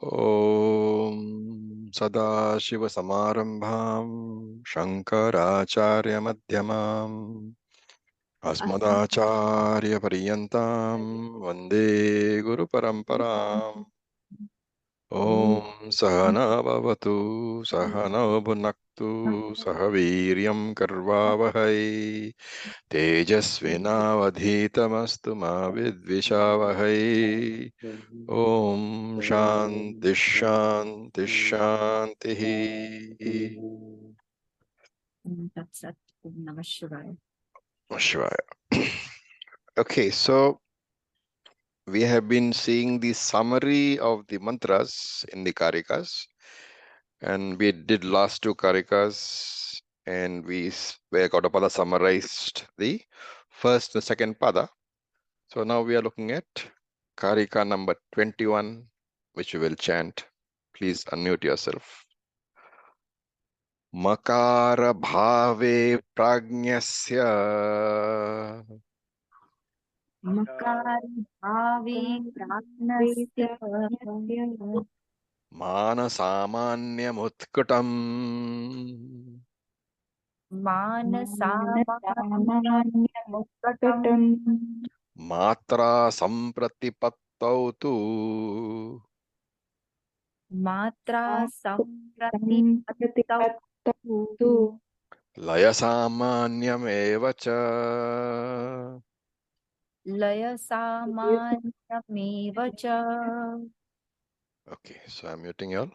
ॐ सदाशिवसमारम्भां शङ्कराचार्यमध्यमाम् अस्मदाचार्यपर्यन्तां वन्दे गुरुपरम्पराम्। ॐ सहना भवतु सहनौ भुनक्तु सह वीर्यं कर्वावहै तेजस्विनावधीतमस्तु मा विद्विषावहै। ॐ शान्ति शान्ति शान्तिः। That's it. Namah Shivaya. Shivaya. Okay, so we have been seeing the summary of the mantras in the Kaarikas, and we did last two Kaarikas, and where Gaudapada summarized the first and second pada. So now we are looking at Kaarika number 21, which we will chant. Please unmute yourself. Makara bhave prajnasya Makar bhave prajnasya manasamanyamutkutam manasamanyamutkatam matra sampratipattau tu matra sampratipattau layasamanyamevacha. laya samanyameva cha. Okay, so I'm muting you all.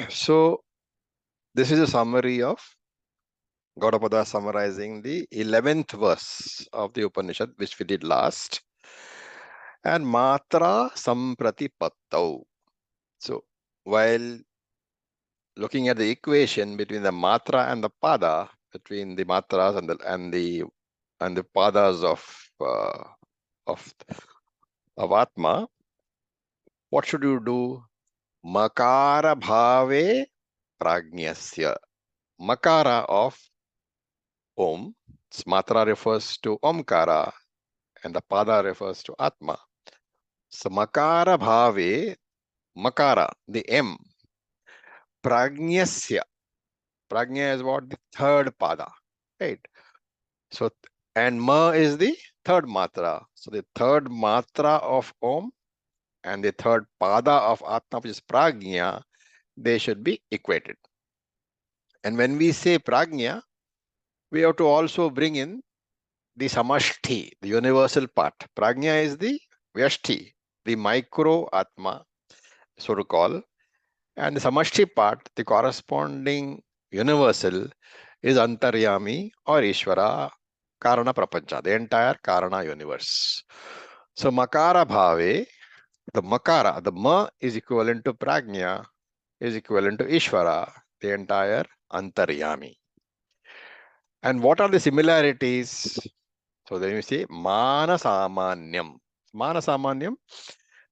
So this is a summary of Gaudapada summarizing the 11th verse of the Upanishad, which we did last. And matra sampratipattau. So while looking at the equation between the matra and the pada, between the matras and the padas of Atma, what should you do? Makara bhave prajnasya. Makara of Om. Matra refers to Omkara and the pada refers to Atma. So Makara bhave, Makara, the M. Prajnasya. Prajna is what? The third pada. Right? So, and Ma is the third matra. So the third matra of Om and the third pada of Atma, which is Prajna, they should be equated. And when we say Prajna, we have to also bring in the Samashti, the universal part. Prajna is the Vyashti, the micro Atma, so to call. And the Samashti part, the corresponding universal, is Antaryami or Ishvara, Karana Prapancha, the entire Karana universe. So Makara Bhave, the Makara, the Ma is equivalent to Prajna, is equivalent to Ishvara, the entire Antaryami. And what are the similarities? So then you say Manasamanyam. Manasamanyam,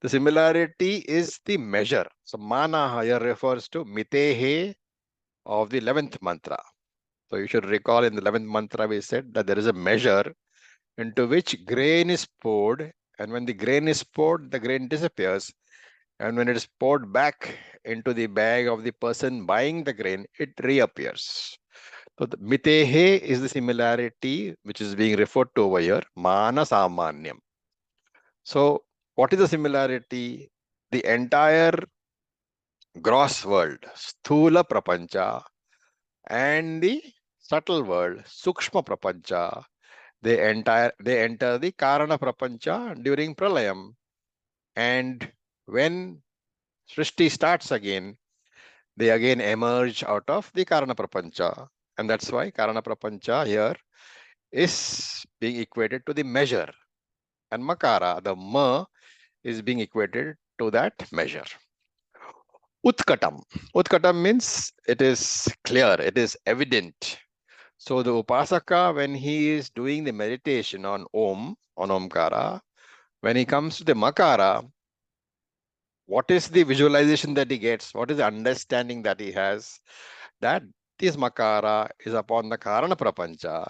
the similarity is the measure. So Mana here refers to Mitehe of the 11th mantra. So you should recall in the 11th mantra we said that there is a measure into which grain is poured, and when the grain is poured, the grain disappears, and when it is poured back into the bag of the person buying the grain, it reappears. So the Mitehe is the similarity which is being referred to over here, Mana Samanyam. So what is the similarity? The entire gross world, Sthula Prapancha, and the subtle world, Sukshma Prapancha, they enter the Karana Prapancha during Pralayam. And when Srishti starts again, they again emerge out of the Karana Prapancha. And that's why Karana Prapancha here is being equated to the measure. And Makara, the Ma, is being equated to that measure. Utkatam. Utkatam means it is clear, it is evident. So the Upasaka, when he is doing the meditation on Om, on Omkara, when he comes to the Makara, what is the visualization that he gets? What is the understanding that he has? That this Makara is upon the Karana Prapancha,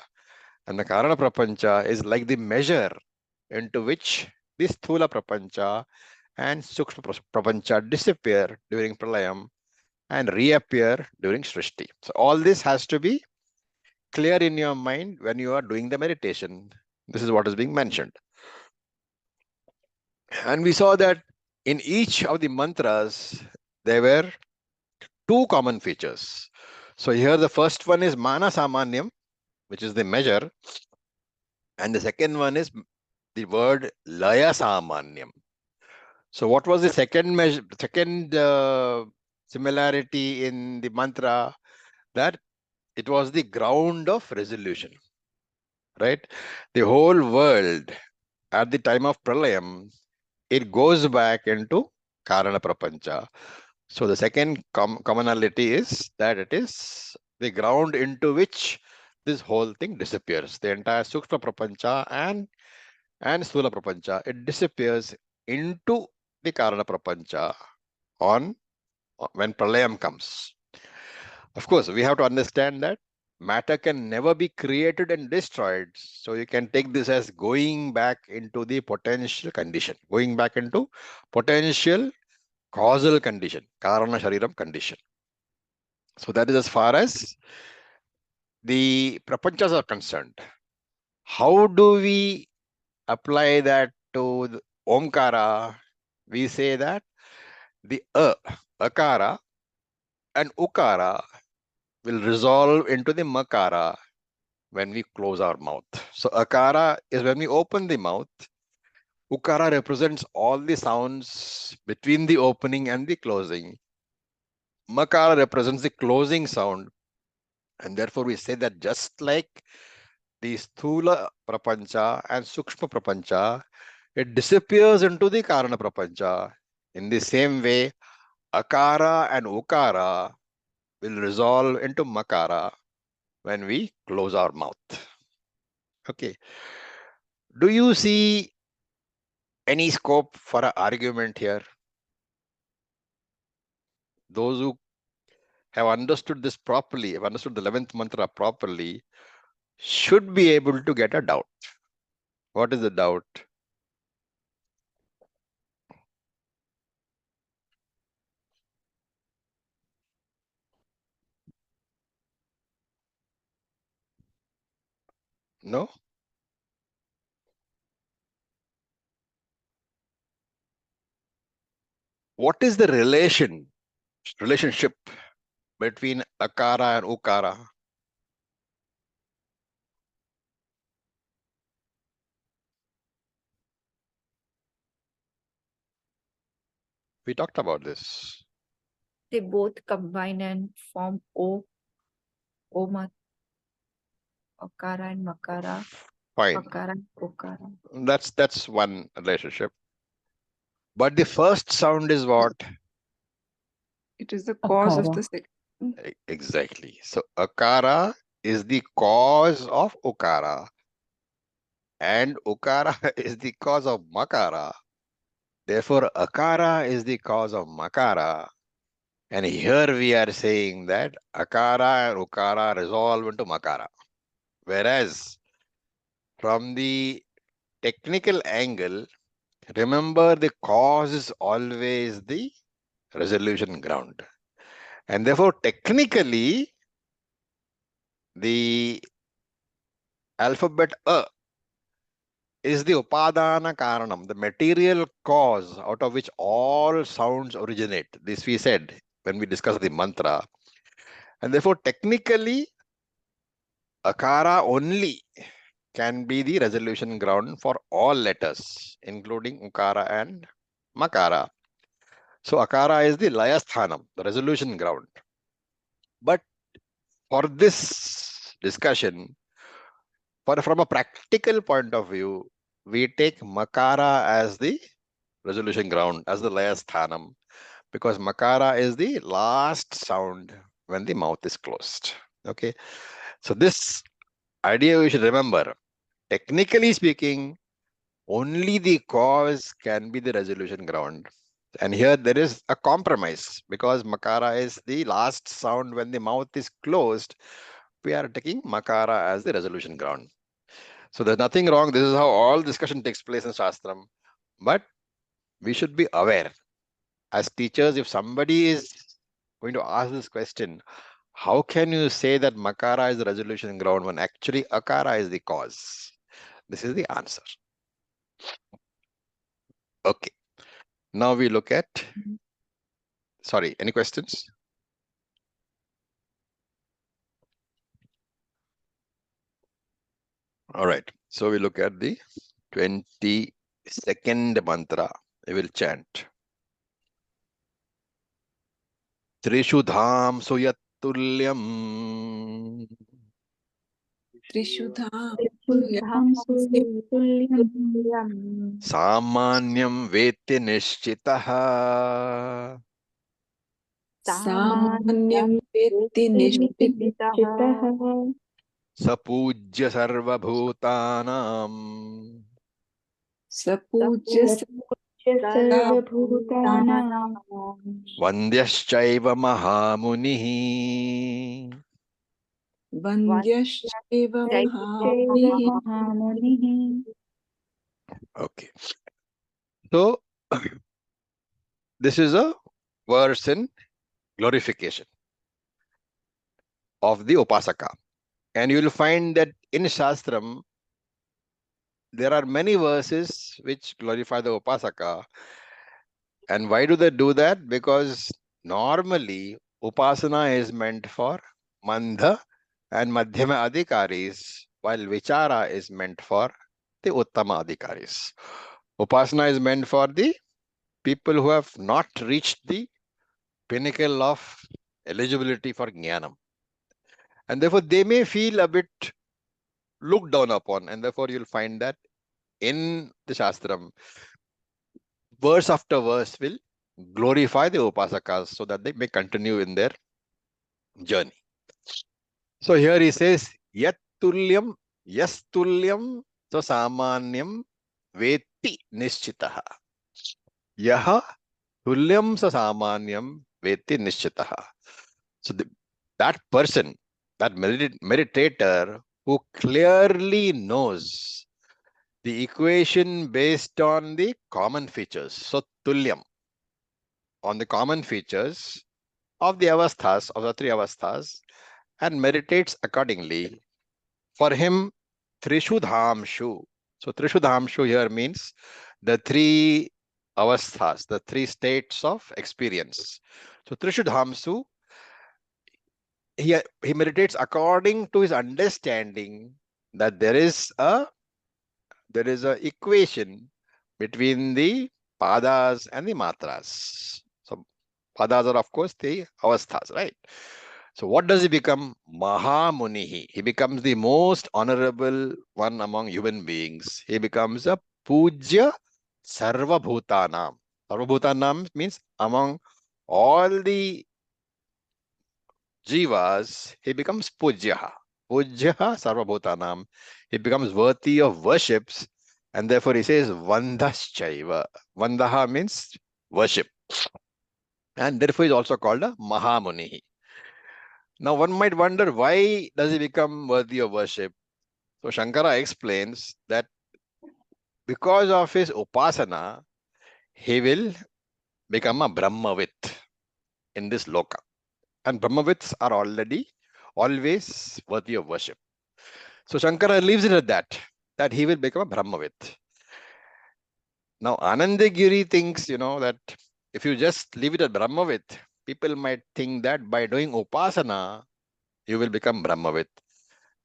and the Karana Prapancha is like the measure into which this Thula Prapancha and Sukshma Prapancha disappear during Pralayam and reappear during Srishti. So all this has to be clear in your mind when you are doing the meditation. This is what is being mentioned. And we saw that in each of the mantras, there were two common features. So here the first one is Mana Samanyam, which is the measure. And the second one is the word Laya Samanyam. So what was the second measure, second similarity in the mantra? That it was the ground of resolution, right? The whole world at the time of Pralayam, it goes back into Karana Prapancha. So the second commonality is that it is the ground into which this whole thing disappears. The entire Sukshma Prapancha and Sthula Prapancha, it disappears into the Karana Prapancha on when Pralayam comes. Of course, we have to understand that matter can never be created and destroyed. So you can take this as going back into the potential condition, going back into potential causal condition, Karana Shariram condition. So that is as far as the prapanchas are concerned. How do we apply that to the Omkara? We say that the Akara and Ukara will resolve into the Makara when we close our mouth. So Akara is when we open the mouth. Ukara represents all the sounds between the opening and the closing. Makara represents the closing sound. And therefore we say that just like the Sthula Prapancha and Sukshma Prapancha, it disappears into the Karana Prapancha. In the same way, Akara and Ukara will resolve into Makara when we close our mouth. Okay. Do you see any scope for an argument here? Those who have understood this properly, have understood the 11th mantra properly, should be able to get a doubt. What is the doubt? No? What is the relationship between Akara and Ukara? We talked about this. They both combine and form O, Akara and Makara, Fine. Akara and Okara. That's one relationship. But the first sound is what? It is the cause of Akara. the second. Exactly. So Akara is the cause of Ukara. And Ukara is the cause of Makara. Therefore, Akara is the cause of Makara. And here we are saying that Akara and Ukara resolve into Makara. Whereas from the technical angle, remember the cause is always the resolution ground. And therefore, technically, the alphabet A is the Upadana Karanam, the material cause out of which all sounds originate. This we said when we discussed the mantra. And therefore, technically, Akara only can be the resolution ground for all letters, including Ukara and Makara. So Akara is the Layasthanam, the resolution ground. But for this discussion, from a practical point of view, we take Makara as the resolution ground, as the Layasthanam, because Makara is the last sound when the mouth is closed. Okay, so this idea we should remember. Technically speaking, only the cause can be the resolution ground. And here there is a compromise because Makara is the last sound when the mouth is closed. We are taking Makara as the resolution ground. So there's nothing wrong. This is how all discussion takes place in Shastram. But we should be aware. As teachers, if somebody is going to ask this question, how can you say that Makara is the resolution ground when actually Akara is the cause? This is the answer. Okay. Now we look at, sorry, any questions? All right. So we look at the 22nd mantra. We will chant. Trishu dham suyatulyam Trishudham Shuddham Sutulyam samanyam veti nishchitaha Samanyam Vetti Nishchitah Nishchitah sapujya sarvabhutanam Sapujya Sarvabhutanam vandyashchaiva mahamunihi. Vandyashchaiva Jaichaiva Mahamunihi. Mahamunihi. Okay. So this is a verse in glorification of the Upasaka. And you will find that in Shastram, there are many verses which glorify the Upasaka. And why do they do that? Because normally Upasana is meant for Mandha and Madhyama Adhikaris, while Vichara is meant for the Uttama Adhikaris. Upasana is meant for the people who have not reached the pinnacle of eligibility for Jnanam. And therefore they may feel a bit looked down upon, and therefore you'll find that in the Shastram, verse after verse will glorify the Upasakas so that they may continue in their journey. So here he says, Yat tulyam, yas tulyam, so samanyam veti nishchitaha. Yaha tulyam sa samanyam veti nishchitaha. So that person, that meditator who clearly knows the equation based on the common features. So tulyam, on the common features of the avasthas, of the three avasthas, and meditates accordingly. For him, Trishudhamshu. So Trishudhamshu here means the three avasthas, the three states of experience. So Trishudhamsu, he meditates according to his understanding that there is a equation between the padas and the matras. So padas are of course the avasthas, right? So what does he become? Mahamunihi. He becomes the most honorable one among human beings. He becomes a Pujya Sarvabhutanam. Sarvabhutanam means among all the jivas, he becomes Pujyaha. Pujyaha Sarvabhutanam. He becomes worthy of worships, and therefore he says Vandaschaiva. Vandaha means worship. And therefore he is also called a Mahamunihi. Now one might wonder, why does he become worthy of worship? So Shankara explains that because of his upasana, he will become a Brahmavit in this loka. And Brahmavits are always worthy of worship. So Shankara leaves it at that he will become a Brahmavit. Now Anandagiri thinks, that if you just leave it at Brahmavit, people might think that by doing upasana, you will become Brahmavit.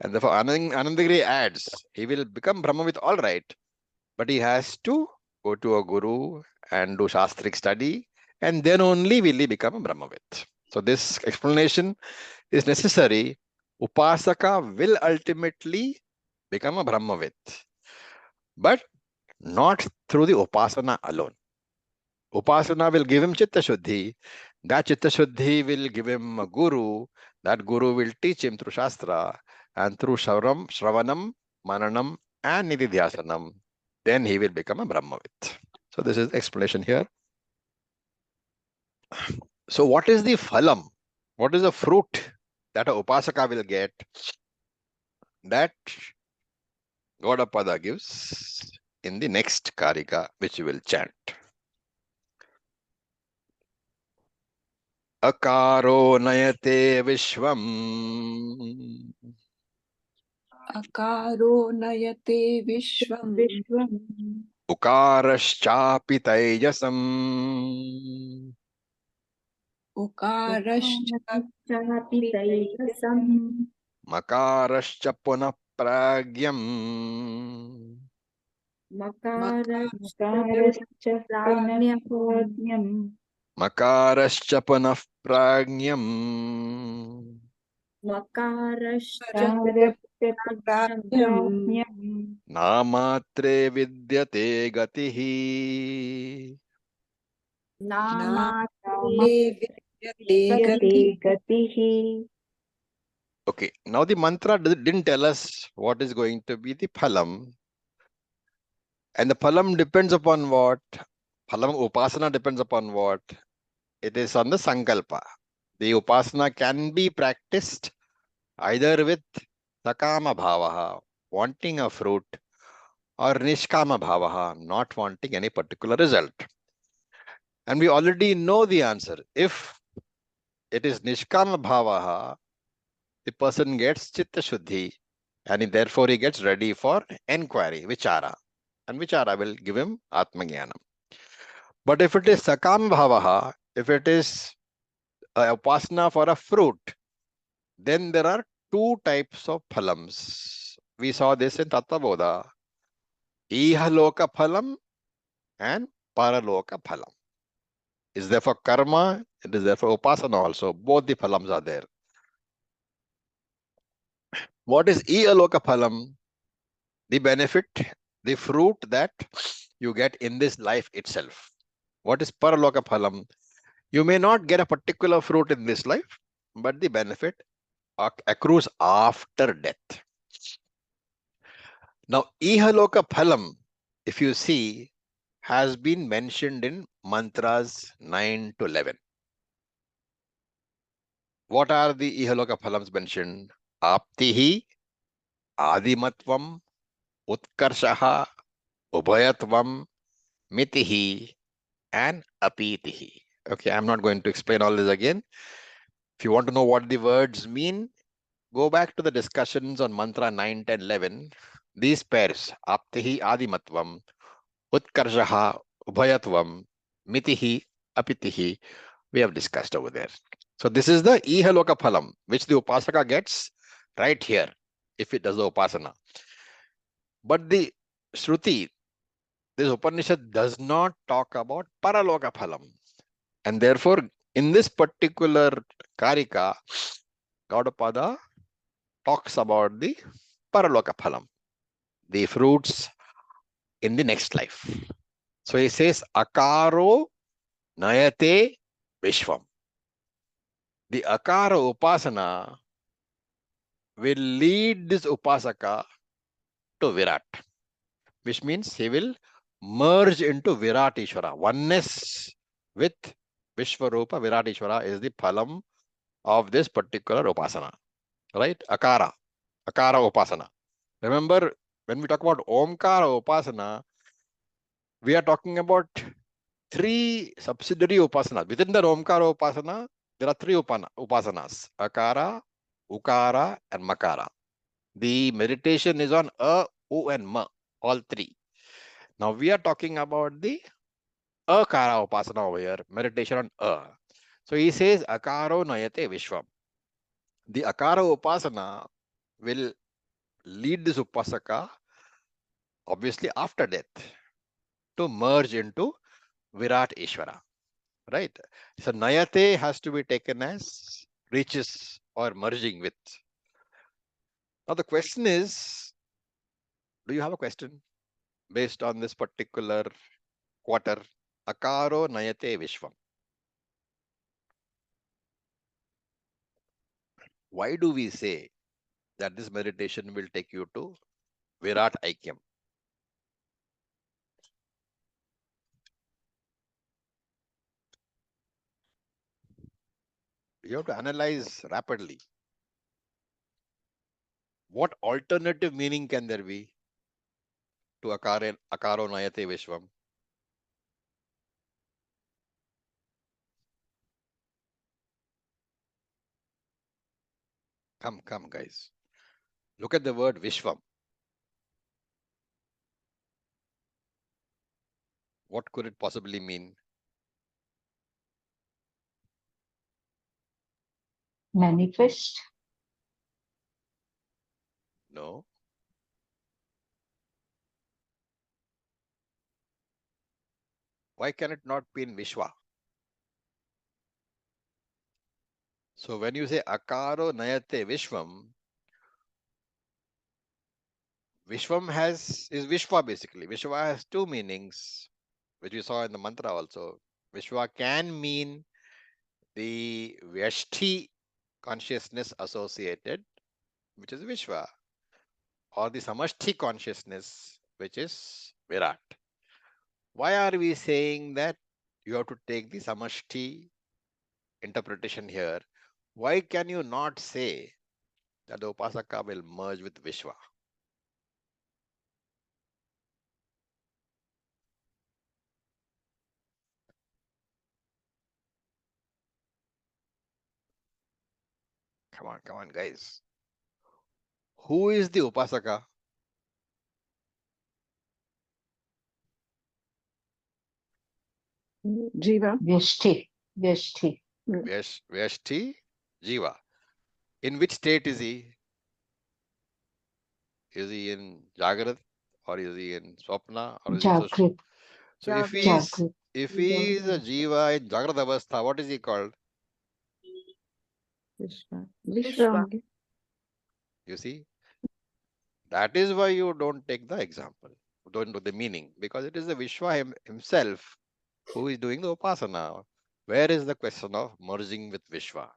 And therefore Anandagiri adds, he will become Brahmavit all right, but he has to go to a guru and do shastric study, and then only will he become a Brahmavit. So this explanation is necessary. Upasaka will ultimately become a Brahmavit, but not through the upasana alone. Upasana will give him chitta shuddhi. That chitta shuddhi will give him a guru. That guru will teach him through shastra, and through shravanam, mananam, and nididhyasanam. Then he will become a Brahmavit. So this is the explanation here. So what is the phalam? What is the fruit that a upasaka will get? That Gaudapada gives in the next Karika, which we will chant. Akaro nayate vishvam. Akaro nayate vishvam. Vishvam. Ukaraschapi tejasam. Ukarashcha Chapi taikasam. Makarascha punah pragyam. Makarascha pranyam. Makarascha punah pragyam. Makarascha pratyam. pranyam. Namatre vidyate gatihi. Namate Namate vidyate gati. gatihi. Okay, now the mantra didn't tell us what is going to be the phalam. And the phalam depends upon what? Phalam upasana depends upon what? It is on the sankalpa. The upasana can be practiced either with sakama bhavaha, wanting a fruit, or nishkama bhavaha, not wanting any particular result. And we already know the answer. If it is nishkama bhavaha, the person gets chitta shuddhi, and therefore he gets ready for enquiry, vichara. And vichara will give him atmagyanam. But if it is sakam bhavaha, if it is a upasana for a fruit, then there are two types of phalams. We saw this in Tattva-bodha. Ihaloka phalam and paraloka phalam. Is there for karma, it is there for upasana also. Both the phalams are there. What is ihaloka phalam? The benefit, the fruit that you get in this life itself. What is paraloka phalam? You may not get a particular fruit in this life, but the benefit accrues after death. Now, ihaloka phalam, if you see, has been mentioned in mantras 9 to 11. What are the ihaloka phalams mentioned? Aptihi, adimatvam, utkarshaha, ubhayatvam, mitihi, and apitihi. Okay, I'm not going to explain all this again. If you want to know what the words mean, go back to the discussions on mantra 9, 10, 11. These pairs, aptihi, adimatvam, utkarshaha, ubhayatvam, mitihi, apitihi, we have discussed over there. So this is the ihaloka phalam, which the upasaka gets right here, if it does the upasana. But the Shruti, this Upanishad does not talk about paraloka phalam. And therefore, in this particular Kaarika, Gaudapada talks about the paraloka phalam, the fruits in the next life. So he says, akaro nayate vishvam. The akara upasana will lead this upasaka to Virat, which means he will merge into Virat Ishvara. Oneness with Vishwarupa Virat Ishvara is the phalam of this particular upasana, right? Akara upasana. Remember, when we talk about Omkara upasana, we are talking about three subsidiary upasanas. Within the Omkara upasana, there are three upasanas: Akara, Ukara, and Makara. The meditation is on U, and Ma, all three. Now we are talking about the Akara upasana over here, meditation on A. So he says, Akaro nayate vishvam. The Akara upasana will lead this upasaka, obviously after death, to merge into Virat Ishvara, right? So nayate has to be taken as reaches or merging with. Now the question is, do you have a question based on this particular quarter? Akaro nayate vishvam. Why do we say that this meditation will take you to Virat Aikyam? You have to analyze rapidly. What alternative meaning can there be to Akaro Nayate Vishwam? Come, guys. Look at the word Vishwam. What could it possibly mean? Manifest. No. Why can it not be in Vishwa? So when you say Akaro Nayate Vishwam, Vishwam is Vishwa basically. Vishwa has two meanings, which we saw in the mantra also. Vishwa can mean the Vyashti consciousness associated, which is Vishwa, or the Samashti consciousness, which is Virat. Why are we saying that you have to take the Samashti interpretation here? Why can you not say that the Upasaka will merge with Vishwa? Come on, guys. Who is the Upasaka? Jiva. Vyashti. Vyashti. Vyashti Jiva. In which state is he? Is he in Jagrat or is he in Swapna or is he Jagrit. so Jagrit. if he is a Jiva in Jagrat Avastha, what is he called? Vishwa. Vishwa. Vishwa. You see, that is why you don't take the example, don't know the meaning, because it is the Vishwa himself who is doing the Upasana. Where is the question of merging with Vishwa?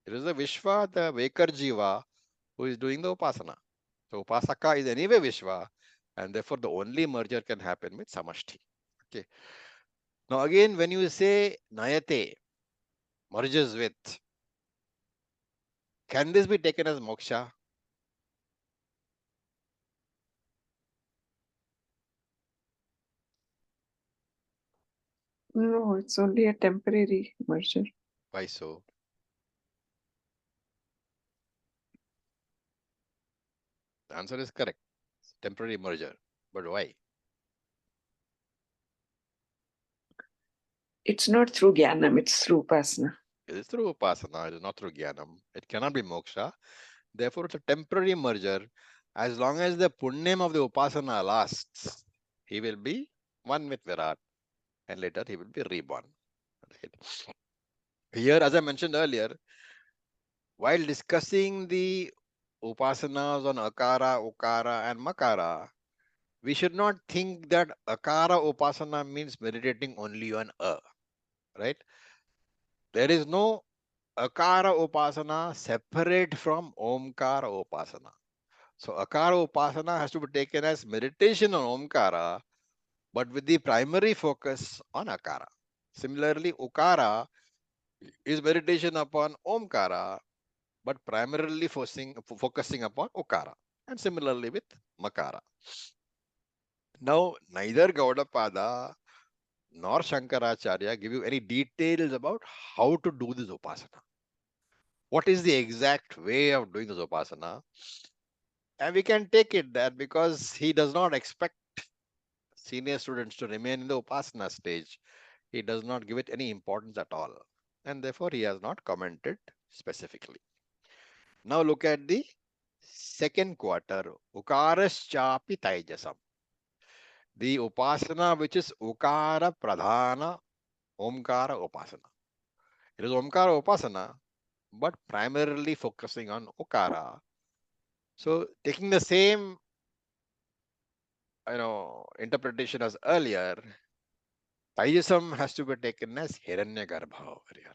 It is the Vishwa, the Vakar Jiva, who is doing the Upasana. So Upasaka is anyway Vishwa, and therefore the only merger can happen with Samashti. Okay. Now again, when you say Nayate, merges with, can this be taken as moksha? No, it's only a temporary merger. Why so? The answer is correct. Temporary merger. But why? It's not through Jnanam, it's through Upasana. It is through Upasana, it is not through Jnanam. It cannot be moksha. Therefore, it's a temporary merger. As long as the punyam of the Upasana lasts, he will be one with Virat, and later he will be reborn. Right? Here, as I mentioned earlier, while discussing the upasanas on Akara, Ukara, and Makara, we should not think that Akara Upasana means meditating only on right? There is no Akara Upasana separate from Omkara Upasana. So Akara Upasana has to be taken as meditation on Omkara, but with the primary focus on Akara. Similarly, Ukara is meditation upon Omkara, but primarily focusing upon Ukara. And similarly with Makara. Now, neither Gaudapada nor Shankaracharya give you any details about how to do this Upasana. What is the exact way of doing this Upasana? And we can take it that because he does not expect senior students to remain in the Upasana stage, he does not give it any importance at all. And therefore, he has not commented specifically. Now look at the second quarter, Ukaraschapi Taijasam. The Upasana which is Ukara Pradhana Omkara Upasana. It is Omkara Upasana, but primarily focusing on Ukara. So taking the same interpretation as earlier, Taijasam has to be taken as Hiranyagarbha over here.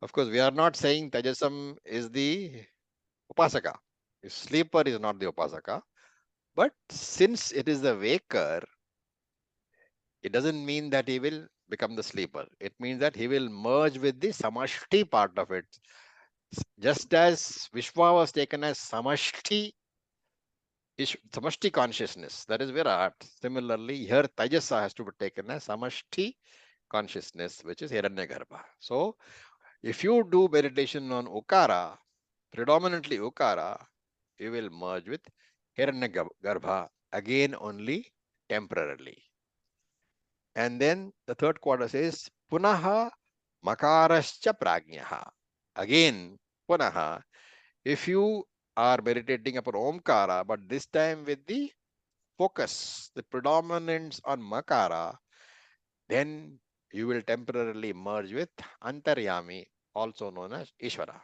Of course, we are not saying Taijasam is the Upasaka. If sleeper is not the Upasaka, but since it is the waker, it doesn't mean that he will become the sleeper. It means that he will merge with the Samashti part of it. Just as Vishwa was taken as Samashti consciousness, that is Virat. Similarly, here Tajasa has to be taken as Samashti consciousness, which is Hiranyagarbha. So, if you do meditation on Ukara, predominantly Ukara, you will merge with Hiranyagarbha, again only temporarily. And then the third quarter says Punaha Makarascha Prajnaha. Again, Punaha, if you are meditating upon Omkara, but this time with the focus, the predominance on Makara, then you will temporarily merge with Antaryami, also known as Ishvara.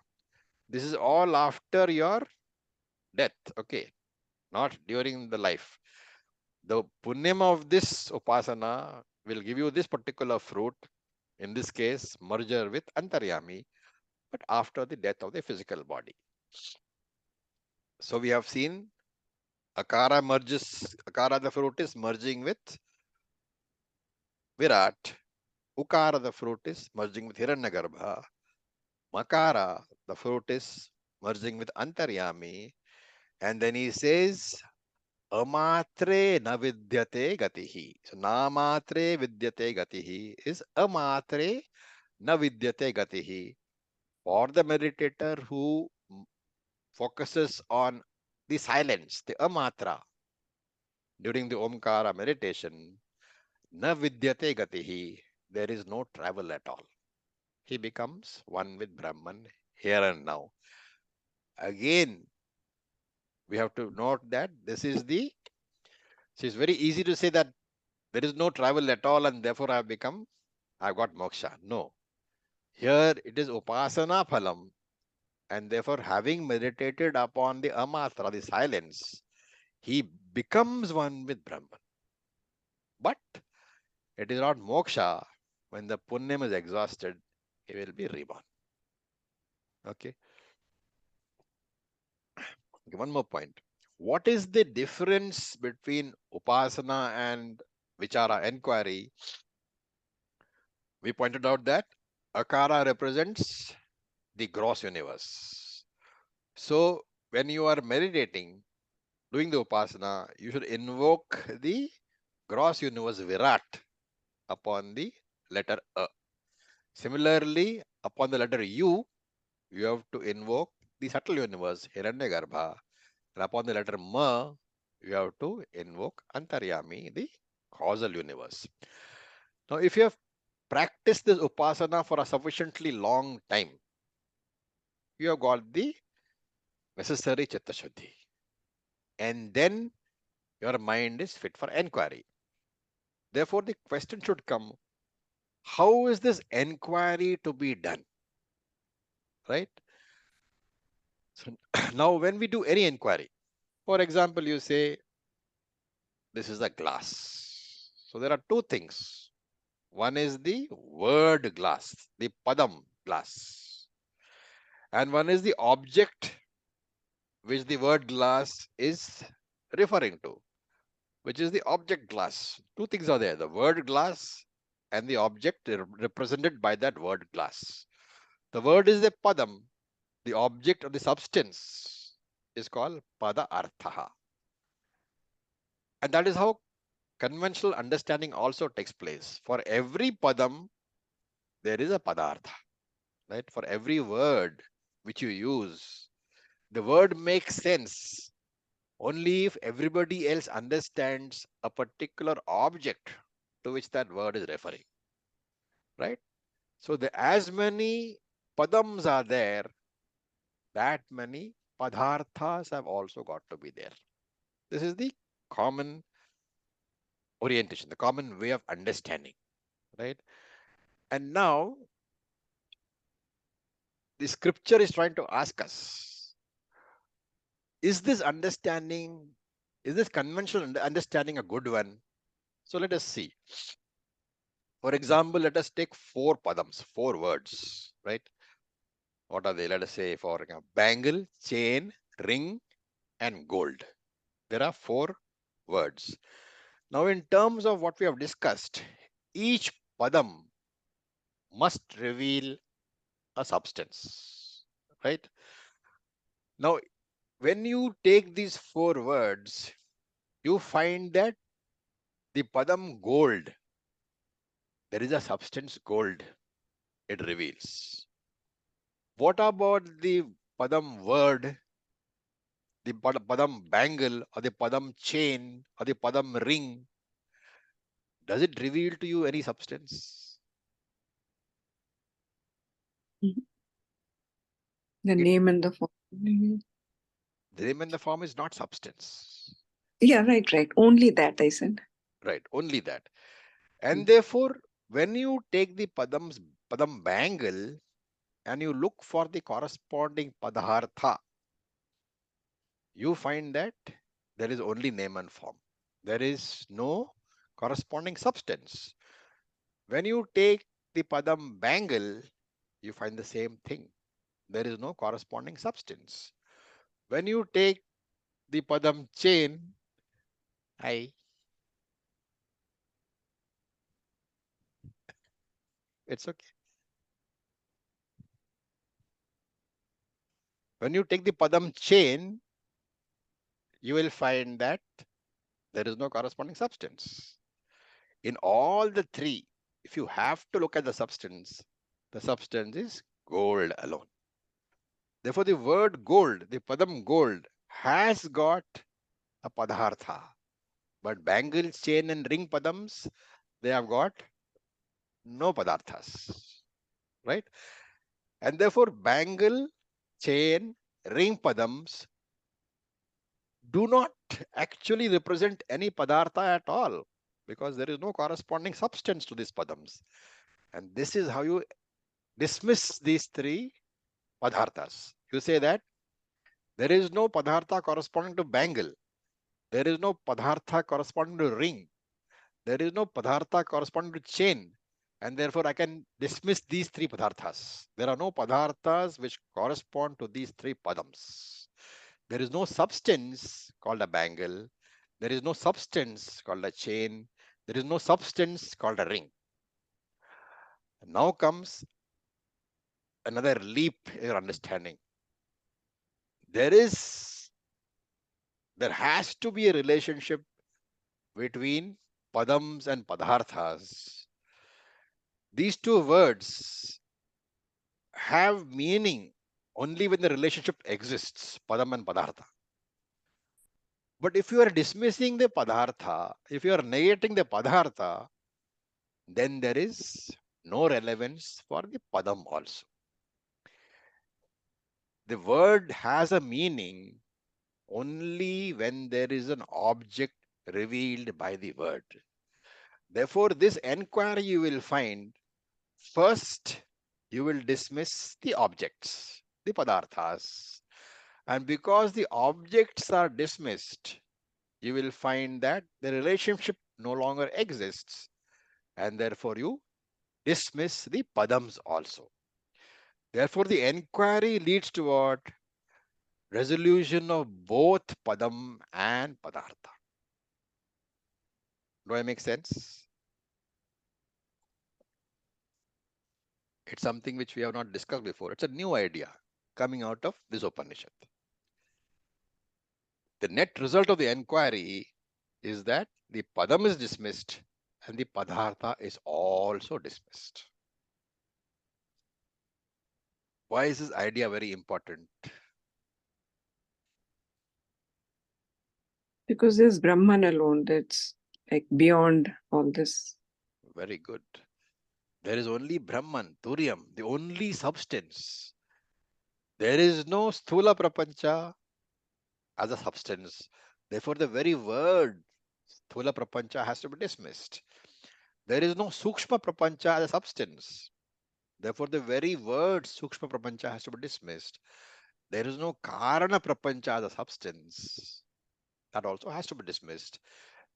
This is all after your death, okay, not during the life. The punyam of this upasana will give you this particular fruit, in this case, merger with Antaryami, but after the death of the physical body. So we have seen Akara the fruit is merging with Virat, Ukara the fruit is merging with Hiranyagarbha, Makara the fruit is merging with Antaryami, and then he says Amatre na vidyate gatihi. So namatre vidyate gatihi is amatre na vidyate gatihi. For the meditator who focuses on the silence, the amatra, during the Omkara meditation, na vidyate gatihi, there is no travel at all. He becomes one with Brahman here and now. Again, we have to note that this is the, so it's very easy to say that there is no travel at all and therefore I've got moksha. No. Here it is upasana phalam, and therefore having meditated upon the amatra, the silence, he becomes one with Brahman. But it is not moksha. When the punyam is exhausted, he will be reborn. Okay. One more point. What is the difference between upasana and vichara, enquiry? We pointed out that akara represents the gross universe. So when you are meditating, doing the upasana, you should invoke the gross universe Virat upon the letter A. Similarly, upon the letter U, you have to invoke the subtle universe Hiranyagarbha. And upon the letter Ma, you have to invoke Antaryami, the causal universe. Now, if you have practiced this upasana for a sufficiently long time, you have got the necessary chitta shuddhi. And then your mind is fit for enquiry. Therefore, the question should come, how is this enquiry to be done? Right? So now when we do any inquiry, for example, you say, this is a glass. So there are two things. One is the word glass, the padam glass. And one is the object which the word glass is referring to, which is the object glass. Two things are there, the word glass and the object represented by that word glass. The word is the padam, the object or the substance is called pada arthaha. And that is how conventional understanding also takes place. For every padam, there is a padartha, right? For every word which you use, the word makes sense only if everybody else understands a particular object to which that word is referring, right? So as many padams are there, that many padarthas have also got to be there. This is the common orientation, the common way of understanding, right? And now the scripture is trying to ask us, is this understanding, is this conventional understanding a good one? So let us see. For example, let us take four padams, four words, right? What are they? Let us say for bangle, chain, ring, and gold. There are four words. Now, in terms of what we have discussed, each padam must reveal a substance, right? Now, when you take these four words, you find that the padam gold, there is a substance gold it reveals. What about the padam word, the padam bangle, or the padam chain, or the padam ring, does it reveal to you any substance? The name and the form. The name and the form is not substance. Yeah, right. Only that I said. Right, only that. And therefore, when you take the padam bangle and you look for the corresponding padartha, you find that there is only name and form. There is no corresponding substance. When you take the padam bangle, you find the same thing. There is no corresponding substance. When you take the padam chain, it's okay. When you take the padam chain, you will find that there is no corresponding substance. In all the three, if you have to look at the substance is gold alone. Therefore, the word gold, the padam gold, has got a padartha. But bangle, chain, and ring padams, they have got no padarthas. Right? And therefore, bangle, chain, ring padams do not actually represent any padartha at all, because there is no corresponding substance to these padams. And this is how you dismiss these three padarthas. You say that there is no padartha corresponding to bangle, there is no padartha corresponding to ring, there is no padartha corresponding to chain, and therefore I can dismiss these three padarthas. There are no padarthas which correspond to these three padams. There is no substance called a bangle, there is no substance called a chain, there is no substance called a ring. Now comes another leap in your understanding. There has to be a relationship between padams and padarthas. These two words have meaning only when the relationship exists, padam and padartha. But if you are dismissing the padartha, if you are negating the padartha, then there is no relevance for the padam also. The word has a meaning only when there is an object revealed by the word. Therefore, this enquiry you will find, first you will dismiss the objects, the padarthas. And because the objects are dismissed, you will find that the relationship no longer exists, and therefore you dismiss the padams also. Therefore, the enquiry leads toward resolution of both padam and padartha. Do I make sense? It's something which we have not discussed before. It's a new idea coming out of this Upanishad. The net result of the enquiry is that the padam is dismissed and the padartha is also dismissed. Why is this idea very important? Because there's Brahman alone that's like beyond all this. Very good. There is only Brahman, Turyam, the only substance. There is no Sthula Prapancha as a substance. Therefore, the very word Sthula Prapancha has to be dismissed. There is no Sukshma Prapancha as a substance. Therefore, the very word Sukshma Prapancha has to be dismissed. There is no Karana Prapancha as a substance. That also has to be dismissed.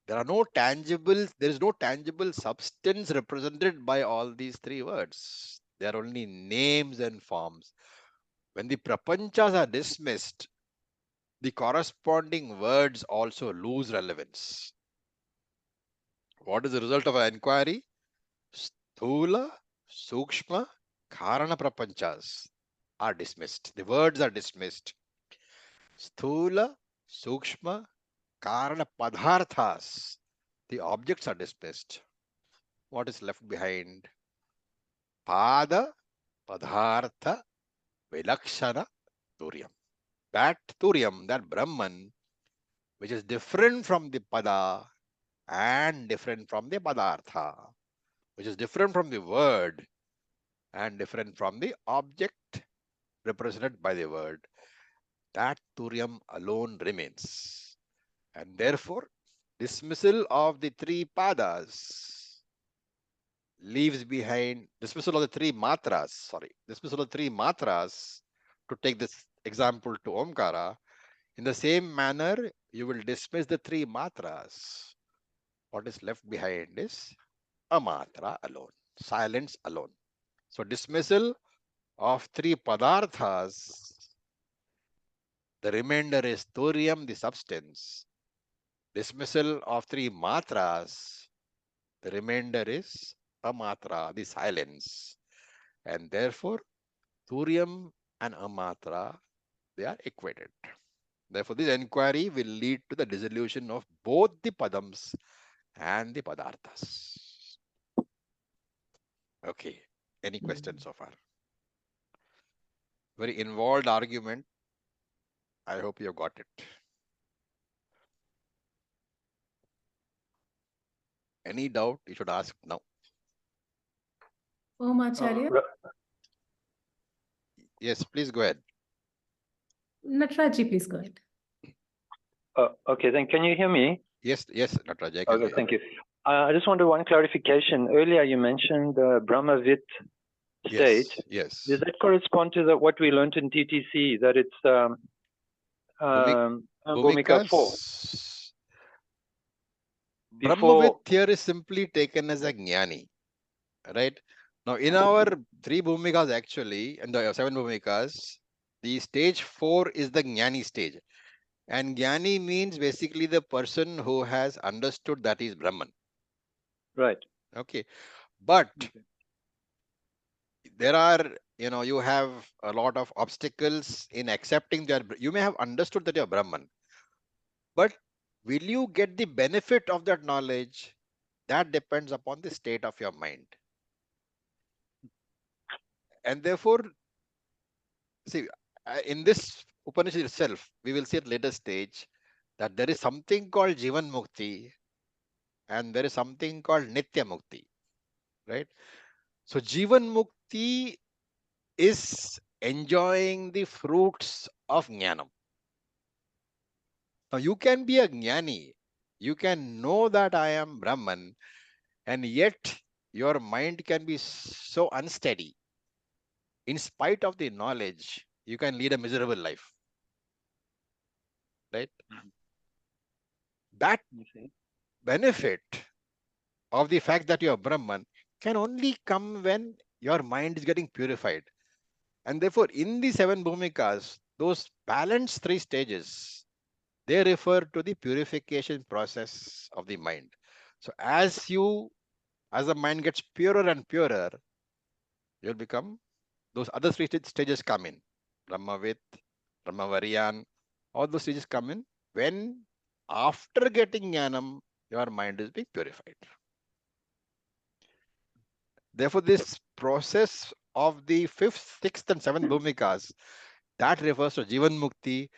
There is no tangible substance represented by all these three words. They are only names and forms. When the prapanchas are dismissed, the corresponding words also lose relevance. What is the result of an inquiry? Sthula, Sukshma, Karana prapanchas are dismissed. The words are dismissed. Sthula, Sukshma, Karana Padharthas, the objects are dismissed. What is left behind? Pada, Padhartha, Vilakshana, Turyam. That Turyam, that Brahman, which is different from the Pada and different from the Padartha, which is different from the word and different from the object represented by the word, that Turyam alone remains. And therefore, dismissal of the three Padas leaves behind, dismissal of the three Matras, dismissal of three Matras, to take this example to Omkara, in the same manner, you will dismiss the three Matras. What is left behind is a Matra alone, silence alone. So dismissal of three Padarthas, the remainder is Turyam, the substance. Dismissal of three Matras, the remainder is Amatra, the silence. And therefore, Turyam and Amatra, they are equated. Therefore, this enquiry will lead to the dissolution of both the Padams and the Padarthas. Okay. Any questions so far? Very involved argument. I hope you got it. Any doubt, you should ask now. Om Acharya. Yes, please go ahead. Natraji, please go ahead. Okay, then can you hear me? Yes, Nataraj, I can hear Okay, thank you. I just wanted one clarification. Earlier you mentioned the Brahmavit state. Yes. Does that correspond to what we learned in TTC, that it's Bhumika 4? Brahmavit here is simply taken as a jnani, right? Now, in our three bhumikas actually, and the seven bhumikas, the stage 4 is the jnani stage. And jnani means basically the person who has understood that is Brahman. Right. Okay. But there are, you have a lot of obstacles in accepting that. You may have understood that you're Brahman, but will you get the benefit of that knowledge? That depends upon the state of your mind. And therefore, see, in this Upanishad itself, we will see at later stage that there is something called Jivan Mukti and there is something called Nitya Mukti, right? So Jivan Mukti is enjoying the fruits of Jnanam. Now you can be a Jnani, you can know that I am Brahman, and yet your mind can be so unsteady. In spite of the knowledge, you can lead a miserable life. Right? That benefit of the fact that you are Brahman can only come when your mind is getting purified. And therefore, in the seven bhumikas, those balanced three stages, they refer to the purification process of the mind. So as the mind gets purer and purer, you'll become, those other three stages come in. Brahmavit, Brahmavaryan, all those stages come in when, after getting jnanam, your mind is being purified. Therefore, this process of the fifth, sixth, and seventh bhumikas, that refers to Jivan Mukti.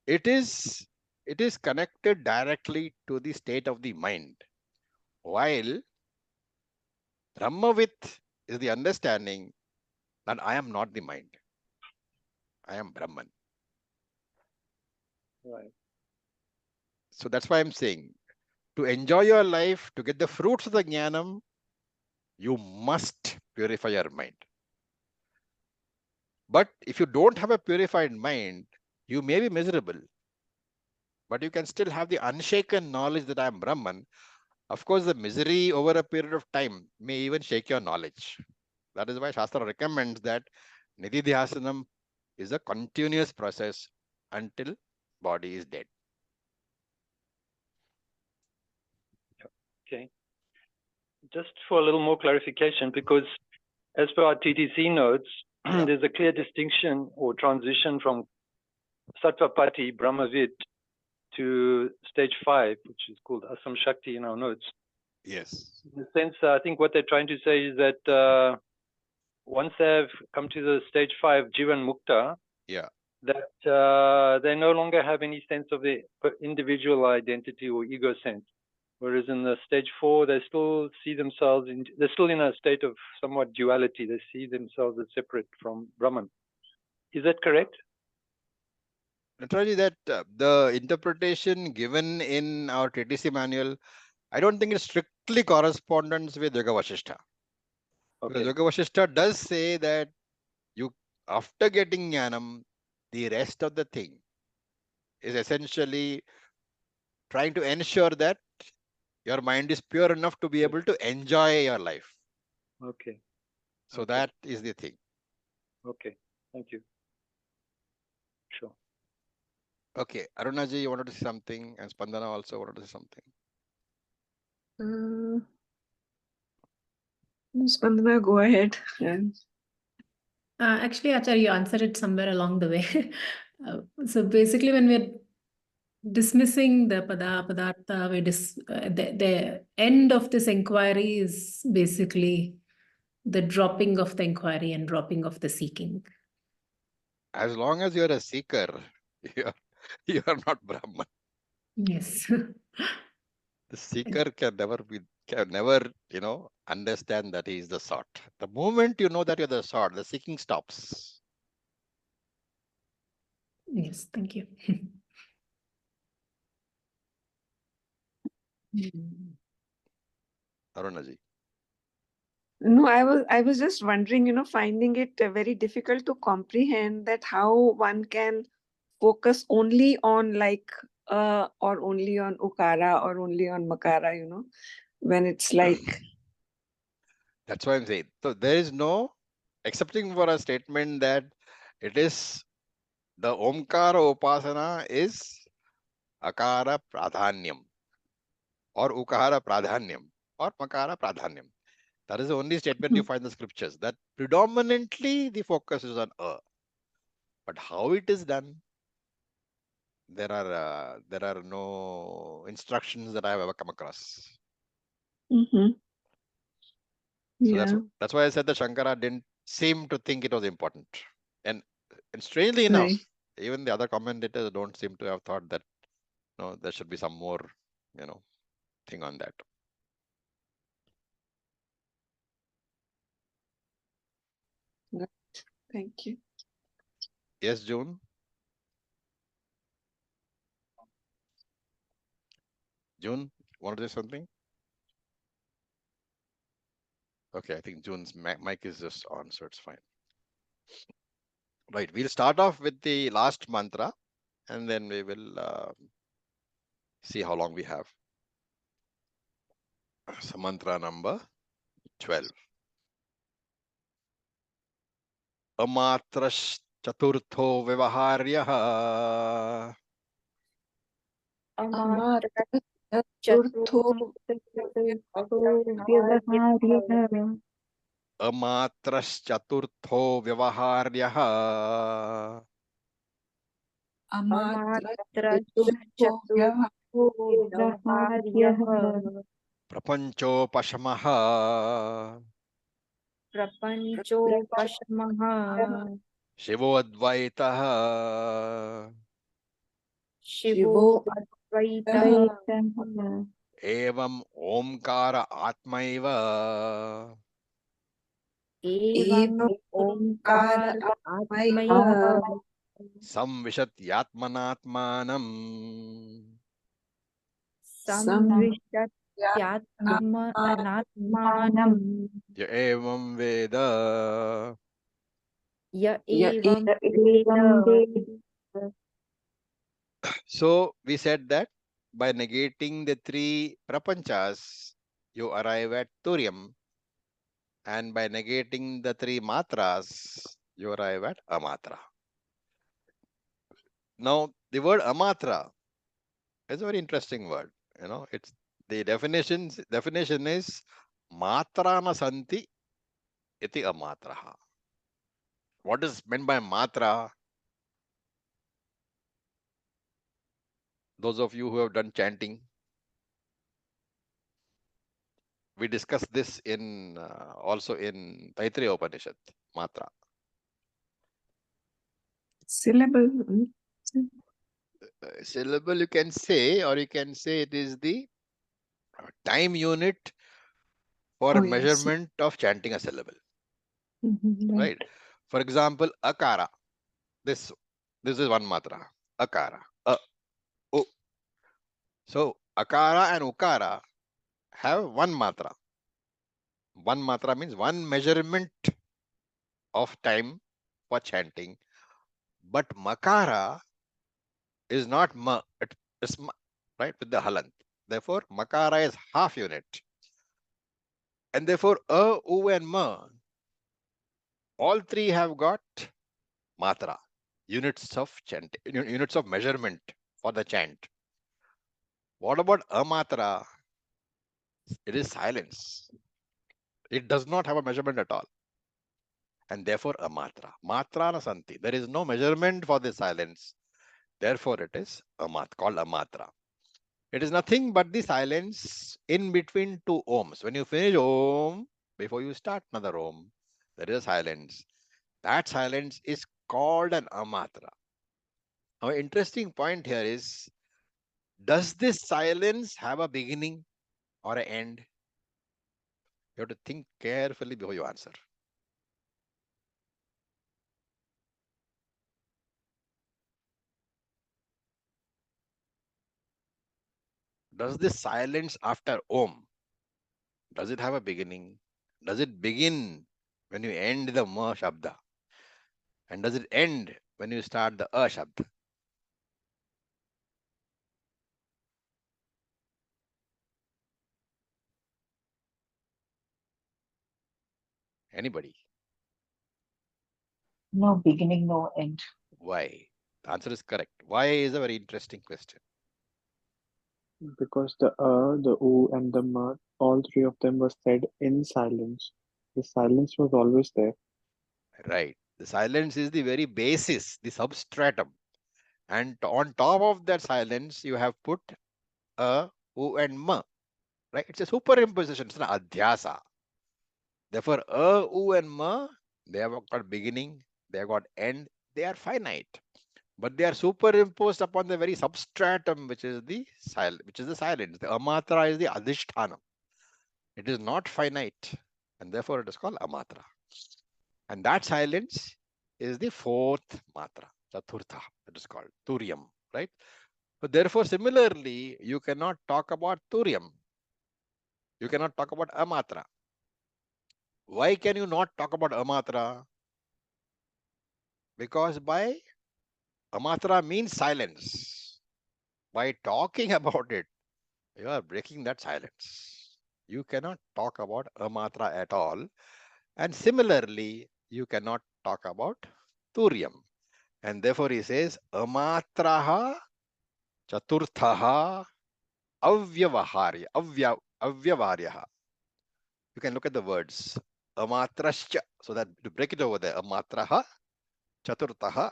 It is connected directly to the state of the mind. While Brahmavit is the understanding that I am not the mind. I am Brahman. Right. So that's why I'm saying, to enjoy your life, to get the fruits of the jnanam, you must purify your mind. But if you don't have a purified mind, you may be miserable. But you can still have the unshaken knowledge that I am Brahman. Of course, the misery over a period of time may even shake your knowledge. That is why Shastra recommends that Nididhyasanam is a continuous process until body is dead. Okay. Just for a little more clarification, because as per our TTC notes, there's a clear distinction or transition from Sattvapati, Brahmavit, to stage 5, which is called Asam Shakti in our notes. Yes. In a sense, I think what they're trying to say is that once they've come to the stage 5 Jivan Mukta, that they no longer have any sense of their individual identity or ego sense. Whereas in the stage 4, they still see themselves they're still in a state of somewhat duality. They see themselves as separate from Brahman. Is that correct? Naturally, that the interpretation given in our TTC manual, I don't think it strictly corresponds with Yoga Vasishtha. Because Okay. Yoga Vasishtha does say that you, after getting jnanam, the rest of the thing is essentially trying to ensure that your mind is pure enough to be able to enjoy your life. Okay. So Okay. that is the thing. Okay. Thank you. Sure. Okay, Arunaji, you wanted to say something, and Spandana also wanted to say something. Spandana, go ahead. Actually, Acharya, you answered it somewhere along the way. So basically, when we're dismissing the padartha, the end of this inquiry is basically the dropping of the inquiry and dropping of the seeking. As long as you're a seeker, you're not Brahman. Yes. The seeker can never, understand that he is the sought. The moment you know that you're the sought, the seeking stops. Yes, thank you. Arunaji. No, I was just wondering, finding it very difficult to comprehend that how one can focus only on or only on ukara or only on makara, when it's like That's why I'm saying. So there is no accepting for a statement that it is the Omkara Upasana is Akara Pradhanyam or Ukara Pradhanyam or Makara Pradhanyam. That is the only statement you find in the scriptures, that predominantly the focus is on But how it is done, there are no instructions that I have ever come across. So yeah. that's why I said that Shankara didn't seem to think it was important. And strangely enough, Right. even the other commentators don't seem to have thought that there should be some more, thing on that. Thank you. Yes, June. June, want to say something? Okay, I think June's mic is just on, so it's fine. Right, we'll start off with the last mantra, and then we will see how long we have. So mantra number 12. Amatrash chaturtho vivaharyah. Amatra Chaturtho Vyavaharyah. Amatrash chaturtho vivaharyah. Amatra Chaturtho Vyavaharyah Prapanchopashamaha. Prapanchopashamaha Shivo Advaitah. Shivo Advaitah Evam Omkara Atmaiva. Evam Omkar Atmaiva Samvishatyatmanatmanam. Samvishatyatmanatmanam Ya evam Veda. Ya evam Evam Veda. Veda. So we said that by negating the three prapanchas, you arrive at Turyam. And by negating the three matras, you arrive at Amatra. Now, the word Amatra is a very interesting word. It's the definition is Matrana Santi iti Amatraha. What is meant by Matra? Those of you who have done chanting, we discussed this in also in Taittiriya Upanishad, Matra. Syllable. Syllable you can say, or you can say it is the time unit for Oh, yes. measurement of chanting a syllable, Right. right? For example, akara. This is one matra. Akara. U. So akara and ukara have one matra. One matra means one measurement of time for chanting. But makara is not ma, it is ma, right, with the halant. Therefore, makara is half unit. And therefore, u and ma, all three have got matra, units of chant, units of measurement for the chant. What about amatra? It is silence. It does not have a measurement at all. And therefore, amatra. Matra na santi. There is no measurement for the silence. Therefore, it is called amatra. It is nothing but the silence in between two ohms. When you finish om, before you start another om, there is a silence. That silence is called an amatra. Now, an interesting point here is, does this silence have a beginning or an end? You have to think carefully before you answer. Does this silence after om, does it have a beginning? Does it begin when you end the ma shabda? And does it end when you start the a shabda? Anybody? No beginning, no end. Why? The answer is correct. Why is a very interesting question. Because the O, and the Ma, all three of them were said in silence. The silence was always there. Right. The silence is the very basis, the substratum. And on top of that silence, you have put a, u, and ma. Right? It's a superimposition. It's an adhyasa. Therefore, a, u, and ma, they have got beginning, they have got end, they are finite. But they are superimposed upon the very substratum, which is the silence. The amatra is the adhishthanam. It is not finite, and therefore it is called amatra. And that silence is the fourth matra, chaturtha. It is called turiam, right? So therefore, similarly, you cannot talk about turiam. You cannot talk about amatra. Why can you not talk about amatra? Because by amatra means silence. By talking about it, you are breaking that silence. You cannot talk about amatra at all. And similarly, you cannot talk about turiam. And therefore he says, amatraha chaturthaha avyavaharya. Avyavaryaha. You can look at the words. Amatrascha. So that to break it over there. Amatraha chaturthaha.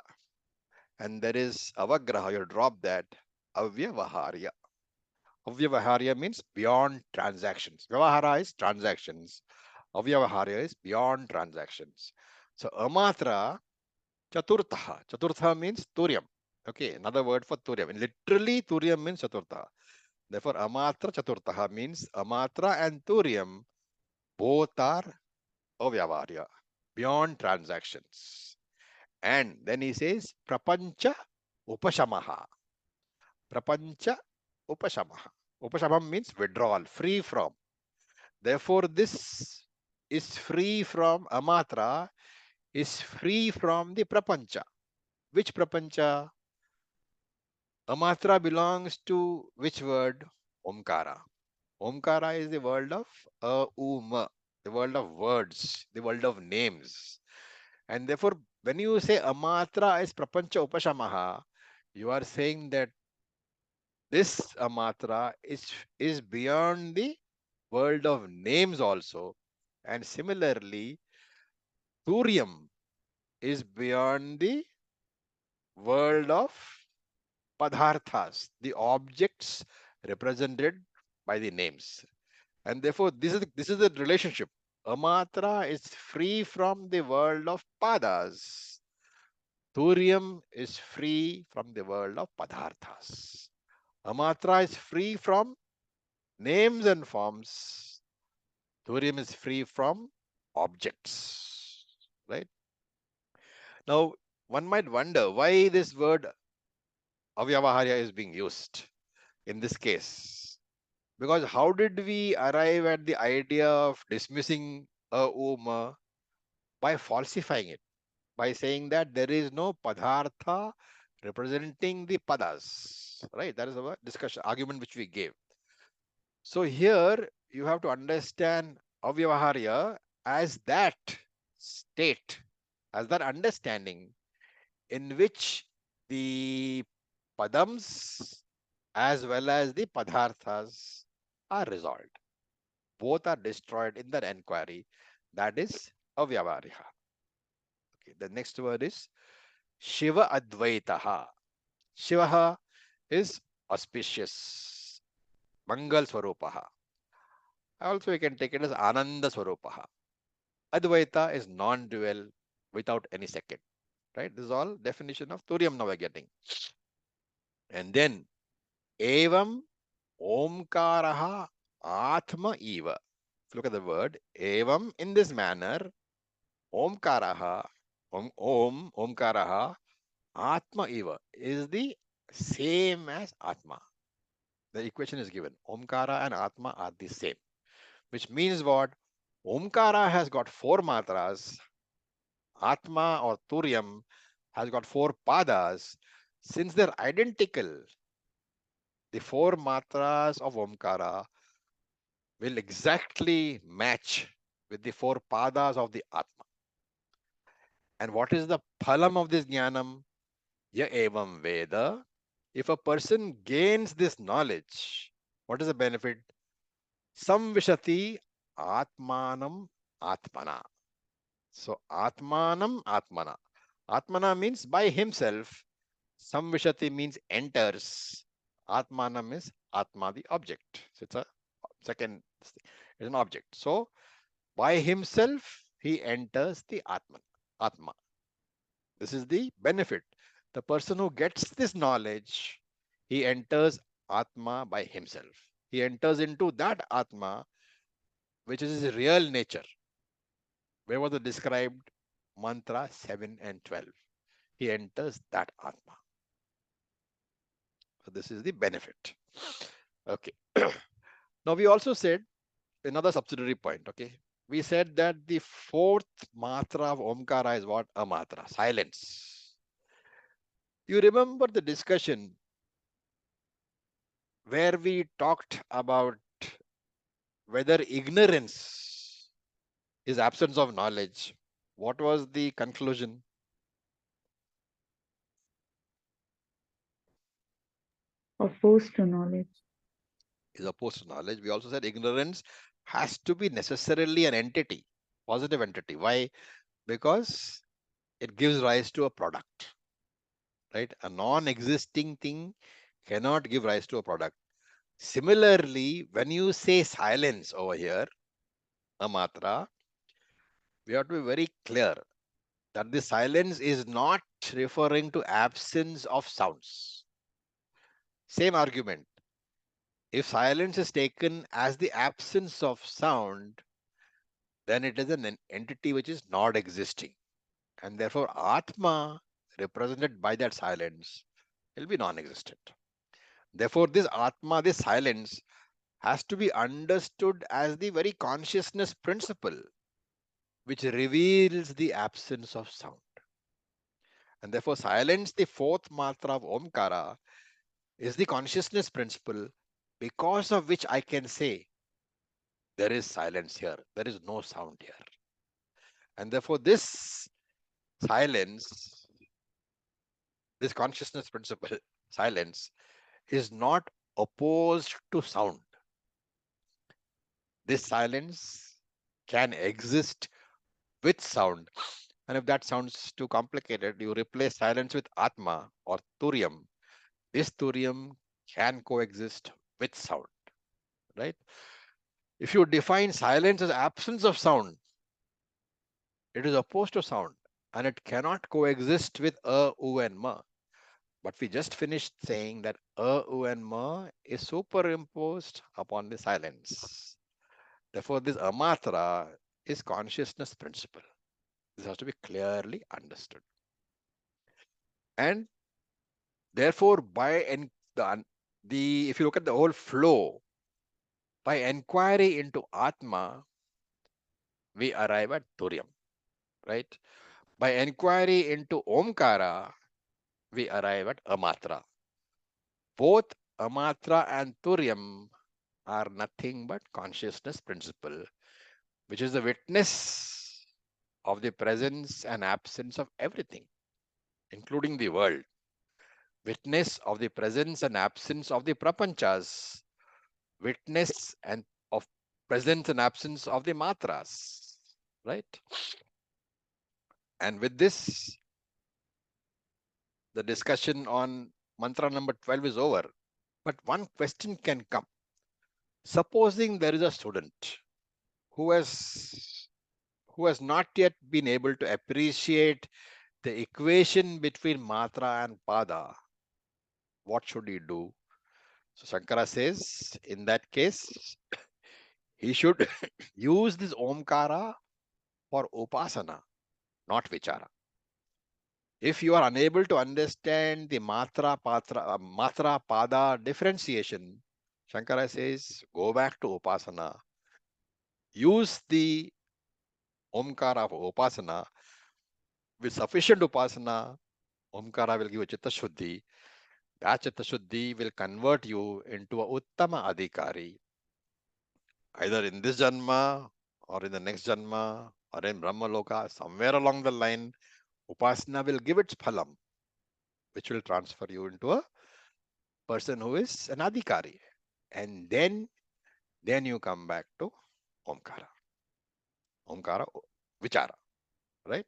And there is avagraha. You drop that. Avyavaharya. Avyavaharya means beyond transactions. Vyavahara is transactions. Avyavaharya is beyond transactions. So amatra chaturtha. Chaturtha means turiam. Okay, another word for turiam. And literally, turiam means chaturtha. Therefore, amatra chaturtha means amatra and turiam both are avyavarya, beyond transactions. And then he says prapancha upashamaha. Prapancha upashamaha. Upashamam means withdrawal, free from. Therefore, this is free from amatra, is free from the prapancha. Which prapancha? Amatra belongs to which word? Omkara. Omkara is the world of the world of words, the world of names. And therefore, when you say amatra is prapancha upashamaha, you are saying that this amatra is beyond the world of names also. And similarly, turiam is beyond the world of padharthas, the objects represented by the names. And therefore, this is the relationship. Amatra is free from the world of padas. Turiam is free from the world of padarthas. Amatra is free from names and forms. Turiam is free from objects. Right? Now, one might wonder why this word avyavaharya is being used in this case. Because how did we arrive at the idea of dismissing a uma by falsifying it? By saying that there is no padartha representing the padas, right? That is our discussion argument which we gave. So here you have to understand avyavaharya as that state, as that understanding in which the padams as well as the padarthas are resolved. Both are destroyed in that enquiry. That is avyavaharya. Okay, the next word is Shiva Advaitaha. Shivaha is auspicious, Mangal Swarupaha. Also, we can take it as Ananda Swarupaha. Advaita is non-dual without any second. Right? This is all definition of Turiam now we're getting. And then Evam Omkaraha Atma Eva. Look at the word. Evam, in this manner, Omkaraha, Omkaraha, Atma Eva is the same as Atma. The equation is given. Omkara and Atma are the same. Which means what? Omkara has got 4 matras. Atma or Turiam has got 4 padas. Since they're identical, the 4 matras of Omkara will exactly match with the 4 padas of the Atma. And what is the phalam of this jnanam? Ya evam veda. If a person gains this knowledge, what is the benefit? Samvishati atmanam atmana. So atmanam atmana. Atmana means by himself. Samvishati means enters. Atmanam is atma, the object. So it's a second, it's an object. So by himself, he enters the Atma. This is the benefit. The person who gets this knowledge, he enters Atma by himself. He enters into that Atma, which is his real nature. Where was it described? Mantra 7 and 12. He enters that Atma. So this is the benefit. Okay. Now we also said another subsidiary point. Okay. We said that the 4th matra of Omkara is what? A matra, silence. You remember the discussion where we talked about whether ignorance is absence of knowledge. What was the conclusion? Opposed to knowledge. Is opposed to knowledge. We also said ignorance has to be necessarily an entity, positive entity. Why? Because it gives rise to a product, right? A non-existing thing cannot give rise to a product. Similarly, when you say silence over here, a matra, we have to be very clear that the silence is not referring to absence of sounds. Same argument. If silence is taken as the absence of sound, then it is an entity which is not existing. And therefore, Atma, represented by that silence, will be non-existent. Therefore, this Atma, this silence, has to be understood as the very consciousness principle which reveals the absence of sound. And therefore, silence, the 4th matra of Omkara, is the consciousness principle because of which I can say there is silence here, there is no sound here. And therefore, this silence, this consciousness principle, silence, is not opposed to sound. This silence can exist with sound. And if that sounds too complicated, you replace silence with Atma or Turiam. This Turiam can coexist with sound, right? If you define silence as absence of sound, it is opposed to sound. and it cannot coexist with u, and ma. But we just finished saying that u, and ma is superimposed upon the silence. Therefore, this amatra is consciousness principle. This has to be clearly understood. And therefore, if you look at the whole flow, by inquiry into Atma, we arrive at Turyam, right? By inquiry into Omkara, we arrive at Amatra. Both Amatra and Turyam are nothing but consciousness principle, which is the witness of the presence and absence of everything, including the world. Witness of the presence and absence of the prapanchas, witness and of presence and absence of the matras, right? And with this, the discussion on mantra number 12 is over. But one question can come. Supposing there is a student who has not yet been able to appreciate the equation between matra and pada, what should he do? So Shankara says, in that case, he should use this Omkara for upasana, not vichara. If you are unable to understand the matra pada differentiation, Shankara says, go back to upasana. Use the Omkara for upasana. With sufficient upasana, Omkara will give a chitta shuddhi. That chitta shuddhi will convert you into a uttama adhikari, either in this janma or in the next janma or in Brahmaloka. Somewhere along the line, upasana will give its phalam, which will transfer you into a person who is an adhikari. And then you come back to Omkara. Omkara vichara, right?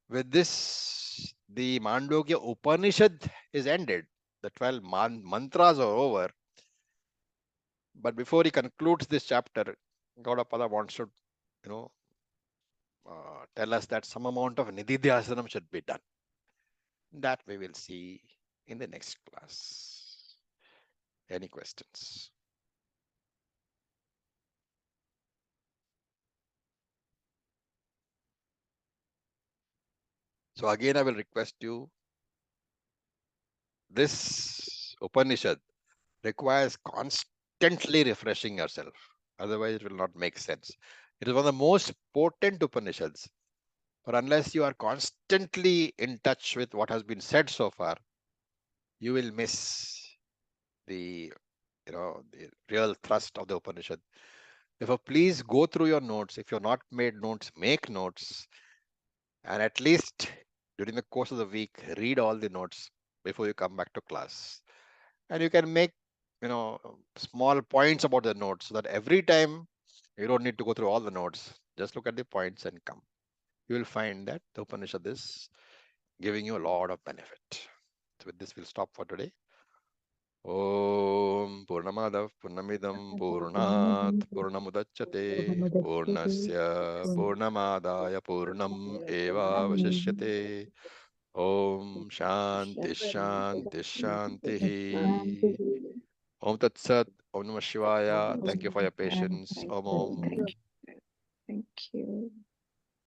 With this, the Mandukya Upanishad is ended. The 12 mantras are over. But before he concludes this chapter, Gaudapada wants to, tell us that some amount of nididhyasanam should be done. That we will see in the next class. Any questions? So again, I will request you, this Upanishad requires constantly refreshing yourself. Otherwise, it will not make sense. It is one of the most potent Upanishads. But unless you are constantly in touch with what has been said so far, you will miss the real thrust of the Upanishad. Therefore, please go through your notes. If you're not made notes, make notes. And at least during the course of the week, read all the notes before you come back to class. And you can make, small points about the notes so that every time you don't need to go through all the notes. Just look at the points and come. You will find that the Upanishad is giving you a lot of benefit. So with this, we'll stop for today. Om Purnamadav Purnamidam Purnat Purnamudachyate Purnasya Purnamadaya Purnam Eva Vashishyate. Om Shanti Shanti Shanti. Om Tat Sat. Om Namah Shivaya. Thank you for your patience. Om Om. Thank you.